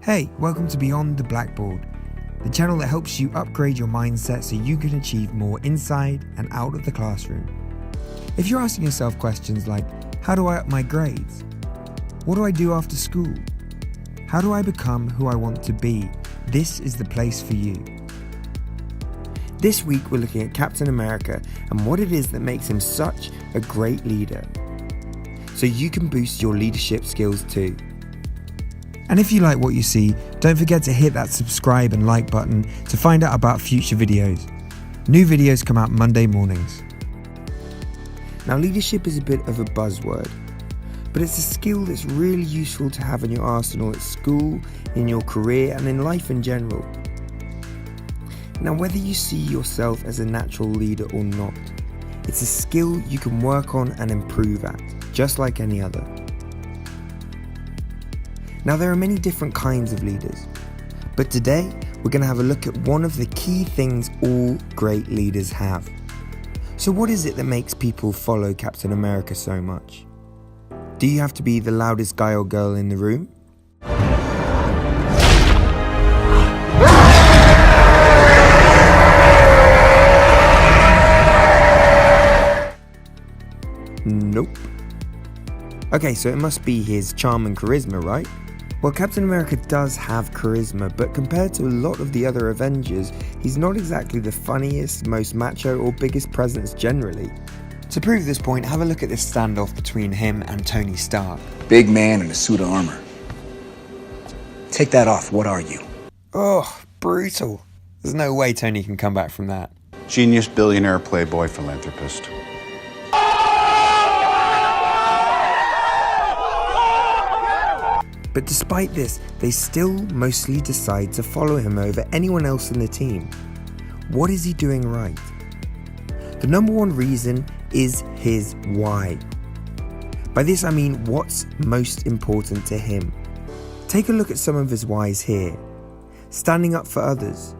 Hey, welcome to Beyond the Blackboard, the channel that helps you upgrade your mindset so you can achieve more inside and out of the classroom. If you're asking yourself questions like, how do I up my grades? What do I do after school? How do I become who I want to be? This is the place for you. This week we're looking at Captain America and what it is that makes him such a great leader, so you can boost your leadership skills too. And if you like what you see, don't forget to hit that subscribe and like button to find out about future videos. New videos come out Monday mornings. Now, leadership is a bit of a buzzword, but it's a skill that's really useful to have in your arsenal at school, in your career, and in life in general. Now, whether you see yourself as a natural leader or not, it's a skill you can work on and improve at, just like any other. Now, there are many different kinds of leaders, but today we're going to have a look at one of the key things all great leaders have. So what is it that makes people follow Captain America so much? Do you have to be the loudest guy or girl in the room? Nope. Okay, so it must be his charm and charisma, right? Well, Captain America does have charisma, but compared to a lot of the other Avengers, he's not exactly the funniest, most macho, or biggest presence generally. To prove this point, have a look at this standoff between him and Tony Stark. Big man in a suit of armor. Take that off, what are you? Oh, brutal. There's no way Tony can come back from that. Genius, billionaire, playboy, philanthropist. But despite this, they still mostly decide to follow him over anyone else in the team. What is he doing right? The number one reason is his why. By this I mean what's most important to him. Take a look at some of his whys here. Standing up for others,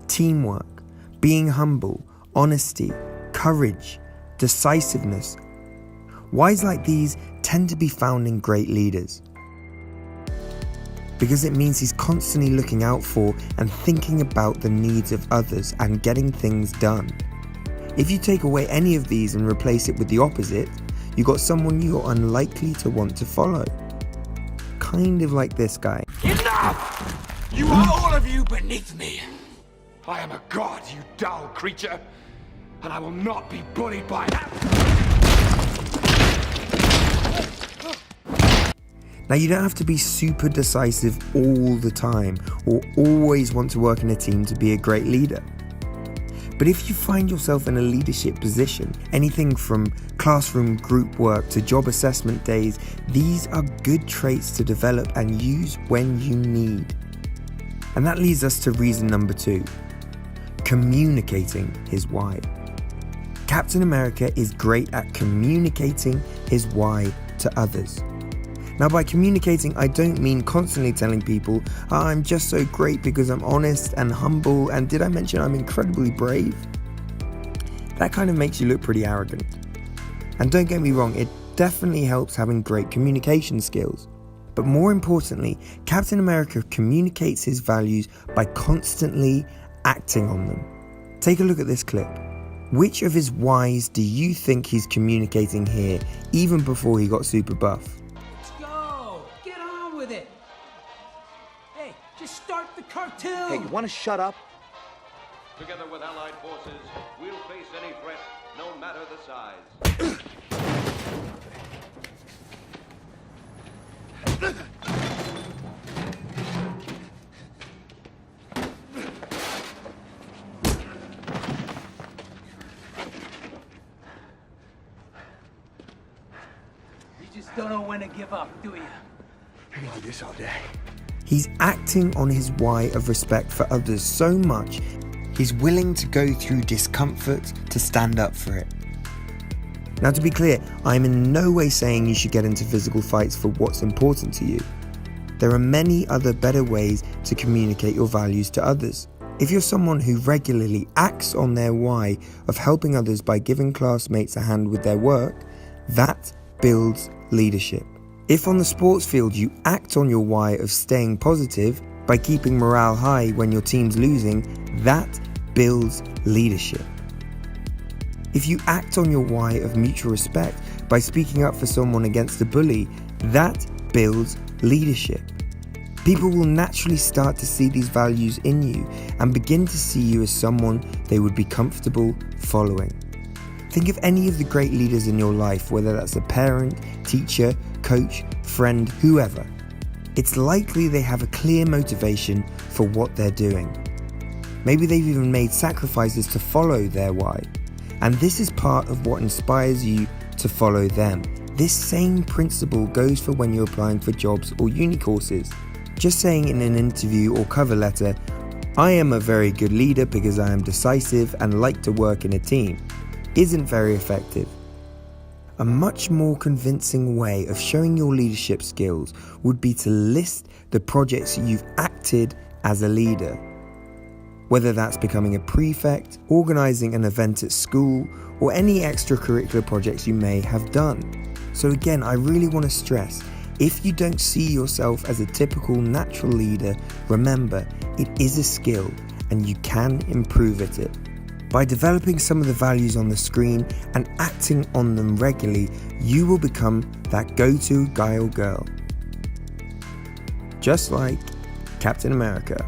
teamwork, being humble, honesty, courage, decisiveness. Whys like these tend to be found in great leaders, because it means he's constantly looking out for and thinking about the needs of others and getting things done. If you take away any of these and replace it with the opposite, you got someone you're unlikely to want to follow. Kind of like this guy. Enough! You are all of you beneath me. I am a god, you dull creature, and I will not be bullied by that. Now, you don't have to be super decisive all the time or always want to work in a team to be a great leader. But if you find yourself in a leadership position, anything from classroom group work to job assessment days, these are good traits to develop and use when you need. And that leads us to reason number 2, communicating his why. Captain America is great at communicating his why to others. Now, by communicating, I don't mean constantly telling people, I'm just so great because I'm honest and humble, and did I mention I'm incredibly brave? That kind of makes you look pretty arrogant. And don't get me wrong, it definitely helps having great communication skills. But more importantly, Captain America communicates his values by constantly acting on them. Take a look at this clip. Which of his whys do you think he's communicating here, even before he got super buff? Just start the cartoon! Hey, you want to shut up? Together with allied forces, we'll face any threat, no matter the size. You just don't know when to give up, do you? I can do this all day. He's acting on his why of respect for others so much, he's willing to go through discomfort to stand up for it. Now, to be clear, I'm in no way saying you should get into physical fights for what's important to you. There are many other better ways to communicate your values to others. If you're someone who regularly acts on their why of helping others by giving classmates a hand with their work, that builds leadership. If on the sports field you act on your why of staying positive, by keeping morale high when your team's losing, that builds leadership. If you act on your why of mutual respect by speaking up for someone against a bully, that builds leadership. People will naturally start to see these values in you and begin to see you as someone they would be comfortable following. Think of any of the great leaders in your life, whether that's a parent, teacher, coach, friend, whoever. It's likely they have a clear motivation for what they're doing. Maybe they've even made sacrifices to follow their why. And this is part of what inspires you to follow them. This same principle goes for when you're applying for jobs or uni courses. Just saying in an interview or cover letter, "I am a very good leader because I am decisive and like to work in a team," isn't very effective. A much more convincing way of showing your leadership skills would be to list the projects you've acted as a leader. Whether that's becoming a prefect, organising an event at school, or any extracurricular projects you may have done. So again, I really want to stress, if you don't see yourself as a typical natural leader, remember, it is a skill and you can improve at it. By developing some of the values on the screen and acting on them regularly, you will become that go-to guy or girl. Just like Captain America.